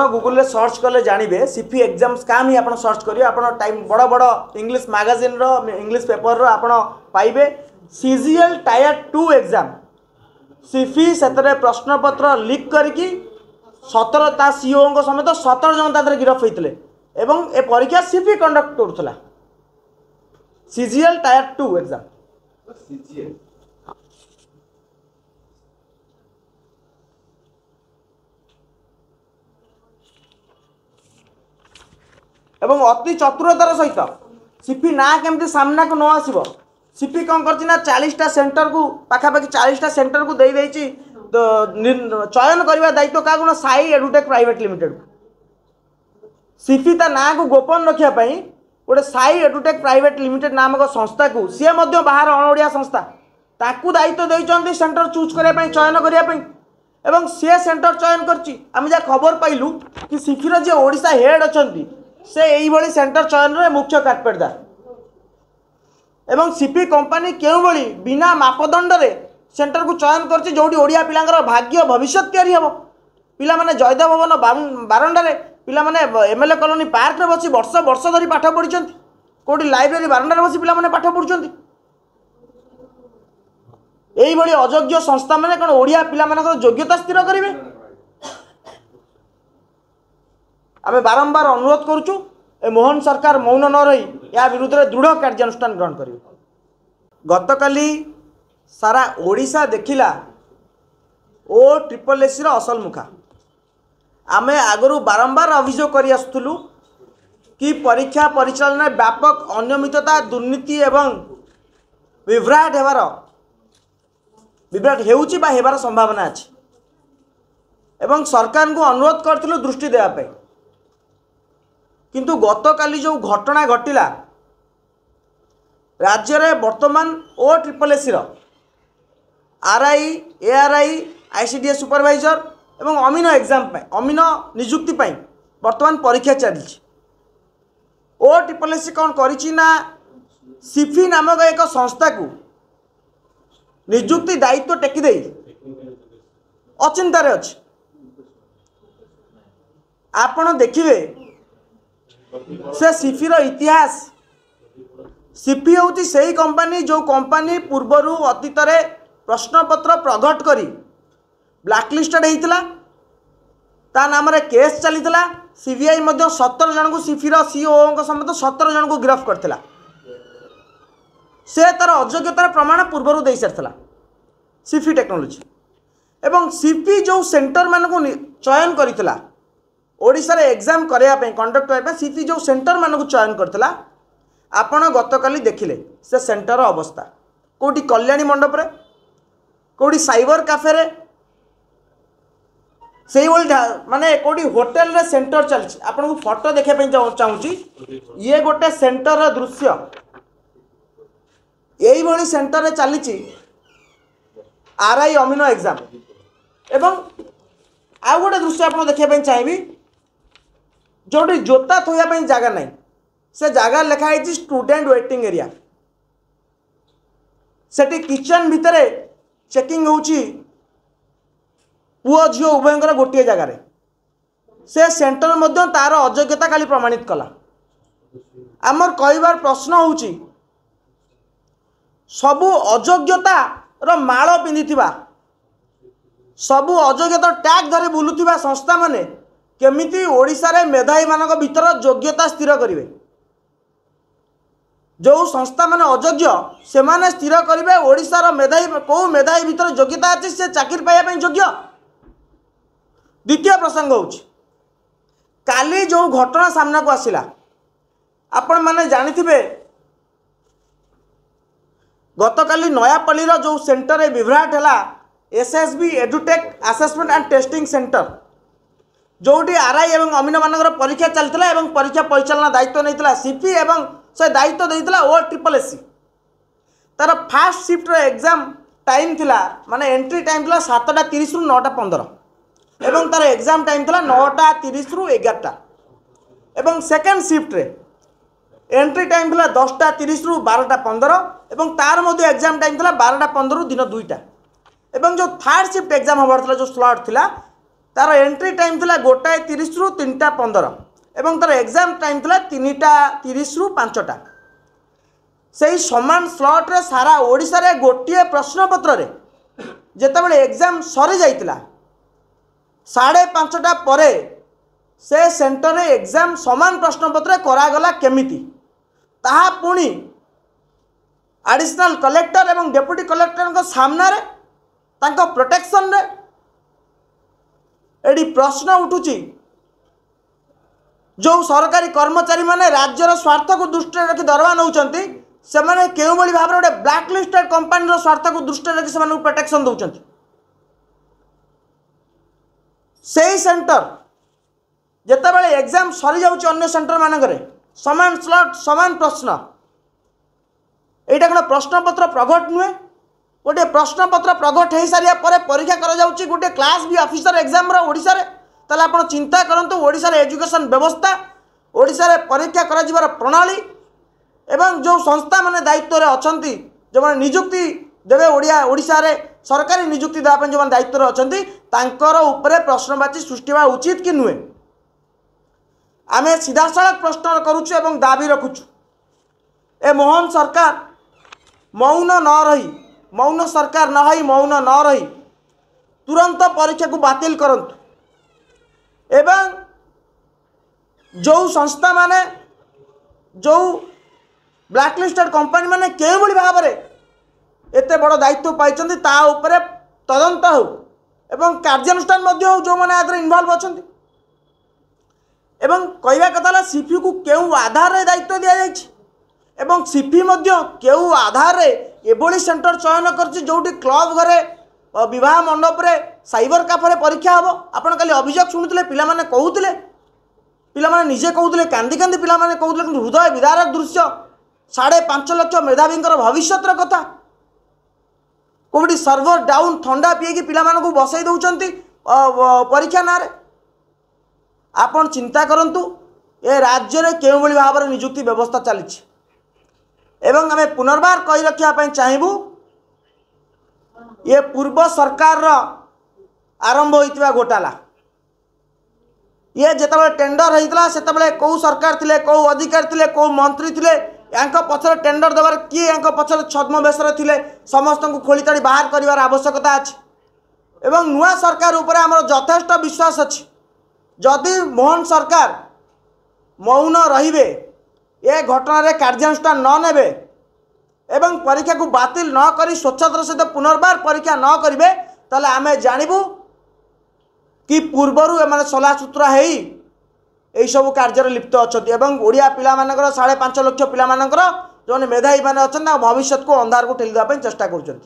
Google रे search कले जानवे सीफी एग्जाम स्काम ही आप सर्च करिए आप टाइम बड़ बड़ इंग्लिश मैगजीन रो इंग्लिश पेपर रो आप पाइबे सीजीएल टायर 2 एग्जाम सीफी से प्रश्नपत्र लीक करके 17 सीओ समेत 17 जन तादर गिरफ होते एवं ए परीक्षा सीफी कंडक्ट करूला सीजीएल टायर 2 एग्जाम एवं अति चतुरतार सहित सीफी ना केमती सामना को न आसब सीपी कौन करना 40टा सेंटर को पाखापाखि 40टा सेंटर को दे देछि चयन करने दायित्व क्या गुण साई एडुटेक प्राइवेट लिमिटेड सीफी ता ना को गोपन रखापी गोटे साई एडुटेक प्राइवेट लिमिटेड नामक संस्था को सी बाहर अणओडिया संस्था ताकू दायित्व देते सेंटर चूज करने चयन करने एवं सी सेंटर चयन करम जहाँ खबर पाइलु कि सीफीर जी ओडिशा हेड अच्छा से यही सेंटर चयन में मुख्य कार्पेटदार एवं सीपी कंपनी क्यों भली बिना मापदंड रे सेंटर को चयन करछि जोडी ओडिया पिलांगर भाग्य भविष्य तैयारी हेबो पिला माने जयदेव भवन बारंडारे पिला माने एमएलए कॉलोनी पार्क रे बसी वर्ष वर्ष धरी पाठ पढिचंती कोडी लाइब्रेरी बारंडारे बसी पिला माने पाठ पढुचंती एही भली अयोग्य संस्था माने कोन ओडिया पिला मानकर योग्यता स्थिर करिवे आमे बारंबार अनुरोध करूछु ए मोहन सरकार मौन न रही या विरुद्ध में दृढ़ कार्यानुष्ठान ग्रहण करें। गतकाली सारा ओडिशा देखिला ओ ट्रिपल एसी असल मुखा आमे आगरू बारंबार अभियोग कर आसुलु कि परीक्षा परिचालन व्यापक अनियमितता दुर्नीति एवं विभ्राट हेबार संभावना अच्छी एवं सरकार को अनुरोध करथिलु दृष्टि देवाई किंतु गतकाली जो घटना घटिला राज्य में वर्तमान O triple SC RI ARI ICDS supervisor एवं अमीनो एग्जाम अमीनो निजुक्ति वर्तमान परीक्षा चली ओ ट्रिपल एसी कौन करिछि ना सीफी नामक एक संस्था को निजुक्ति दायित्व टेकी दे अचिंतार अच्छे आपण देखिए से सीफीर इतिहास सीफी होती सही कंपनी जो कंपनी पूर्वर अतीत प्रश्नपत्र प्रघट करी ब्लैकलिस्टेड होता ता नाम रे केस चलीला सीबीआई 17 जन को सीफीर सीओ समेत 17 जन को गिरफ्त करथिला से तार अयोग्यतार प्रमाण पूर्वर दे सारी सीफी टेक्नोलोजी एवं सीफी जो सेंटर मान को चयन करथिला ओडिशा रे एग्जाम करने कंडक्ट करने सीफी जो सेंटर मान को चयन करथिला आपण गतकाली देखिले से सेंटर अवस्था कोटी कल्याणी मंडप रे कोटी साइबर कैफे रे से माने कोटी होटल रे सेंटर चलछि आपण को फोटो देखै पे चाहूची ये गोटे सेंटर रो दृश्य यही भली सेंटर रे चलीछि आरआई अमीनो एग्जाम एवं आ गोटे दृश्य आपण देखै पे चाहिबी जोटी जोता थोड़ा जगह नहीं से जगह लिखाई स्टूडेंट वेटिंग एरिया सेठी किचन भितर चेकिंग होची पुओ झील उभयंकर गोटे जगार से सेंटर मध्य तार अयोग्यता खाली प्रमाणित कला आमर कहबार प्रश्न होची सबु अयोग्यता रो माल पिंधिथिबा सबु अयोग्यता टैग धरी बुलुथिबा संस्था माने केमिति ओडिशा रे मेधावी मानक भीतर योग्यता स्थिर करिवे जो संस्था माने अयोग्य से माने स्थिर करिवे ओडिशा रो मेधावी को मेधावी भीतर योग्यता अछि से चाकरी पाइबा पई योग्य। द्वितीय प्रसंग होछि काली जो घटना सामना को आसिला आपण माने जानिथिबे गतकाली नयापल्ली रो जो सेंटर विभ्राट हैला SSB Edutech assessment and testing centre जोटी आरआई एवं अमीनो मानकर परीक्षा चलता एवं परीक्षा परिचालना दायित्व नहीं सीपी एवं से दायित्व देता ओ ट्रिपल एसी तार फास्ट शिफ्ट एग्जाम टाइम थिला माने एंट्री टाइम थिला 7:30 रु 9:15 एवं तार एग्जाम टाइम थिला 9:30 रु 11टा एवं सेकेंड शिफ्ट रे एंट्री टाइम थिला 10:30 रु 12:15 एवं तार मध्य एग्जाम टाइम थिला 12:15 रु दिन 2टा एवं जो थर्ड शिफ्ट एग्जाम होबार थिला जो स्लॉट थिला तार एंट्री टाइम थिला 1:30 रु 3:15 एवं तार एग्जाम टाइम थिला 3:30 रु 5टा। से समान स्लॉट रे सारा ओडिशा रे गोटे प्रश्नपत्र रे जेतेबेले एग्जाम सरी जाइतिला 5:30 पर से सेंटर रे एग्जाम समान प्रश्नपत्र करागला केमिति ताहा पुणी एडिशनल कलेक्टर एवं डेप्यूटी कलेक्टर को सामना रे तांको प्रोटेक्शन रे एडी प्रश्न उठुची जो सरकारी कर्मचारी माने राज्यर स्वार्थ को दृष्टि रखी दरवा नौचंती से माने केउ बली भाबरे गोटे ब्लैक लिस्टेड कंपनी रो स्वार्थ को दृष्टि रखी से प्रोटेक्शन दौचंती। सेही सेंटर जेतेबेले एग्जाम सरी जाउची अन्य सेंटर मानकरे समान स्लॉट समान प्रश्न एटा कोन प्रश्नपत्र प्रगट नुहे गोटे प्रश्नपत्र प्रगट हो सारिया पर परीक्षा करा जाउची गोटे क्लास बी ऑफिसर एग्जाम रो ओडिसा रे ताले आपण चिंता करंतु ओडिसा रे एजुकेशन व्यवस्था ओडिसा रे परीक्षा करा जिवार प्रणाली एवं जो संस्था माने दायित्व रे अछंती जो माने नियुक्ति देवे ओडिसा रे सरकारी नियुक्ति देवा जो माने दायित्व रे अछंती तांकर उपरे प्रश्नवाची सृष्टि बा उचित कि नुहे आमे सीधा सड़क प्रश्न करूछु एवं दाबी रखुछु ए मोहन सरकार मौन न रही मौन सरकार न हई मौन न रही तुरंत परीक्षा को बातिल करंतु एवं जो संस्था माने जो ब्लैकलिस्टेड कंपनी माने केउ बड़ी भाव रे एते बड़ दायित्व पाइछन्ती ता उपरे तदंत हो एवं कार्यानुष्ठान मध्य हो जो माने आदर इन्वॉल्व अछन्ती एवं कहवा कथा सीपी को केउ आधार रे दायित्व दिया जायछि एवं सीपी मध्य केउ आधार रे एभली सेंटर चयन करछि जोटी क्लब घरे विवाह मंडप रे साइबर कैफे परीक्षा हम आपण खाली अभियोग शुणुले पिला माने कहूतिले पिला माने निजे कहूतिले कांदी कांदी पिला माने कहूतिले कि हृदय विदारक दृश्य 5.5 लाख मेधावींकर भविष्यतर कथा कोविड सर्वर डाउन ठंडा पीएकी पिला मानकु बसई दउचंती परीक्षा ना रे आपण चिंता करंतु ए राज्य रे केउ बली भाव रे नियुक्ति व्यवस्था चली एवं आमे पुनर्बार कहि रखिया पई चाहिबू ये पूर्व सरकार रो आरंभ होइतबा घोटाला ये जेतबे टेंडर होइतला सेतबे को सरकार थिले को अधिकारी थिले को मंत्री थिले यांको पछर टेंडर देवार किए यांको पछर छद्म बेसर थिले समस्त को खोली ताड़ी बाहर करिवार आवश्यकता अछि एवं नुआ सरकार ऊपर हमर यथेष्ट विश्वास अछि जदि मोहन सरकार मौन रहिबे ए घटना रे कार्यानुष्ठान न नेबे एवं परीक्षा को बातिल न करी स्वच्छतार सहित पुनर्बार परीक्षा न करिवे ताले आमे जानिबू कि पूर्वरु एमाने सलासूत्रा हेई यही सब कार्य लिप्त अच्छा ओडिया पिला 5.5 लाख पिला जो मेधावी मैंने अच्छा भविष्य को अंधार को ठेली चेष्टा कर।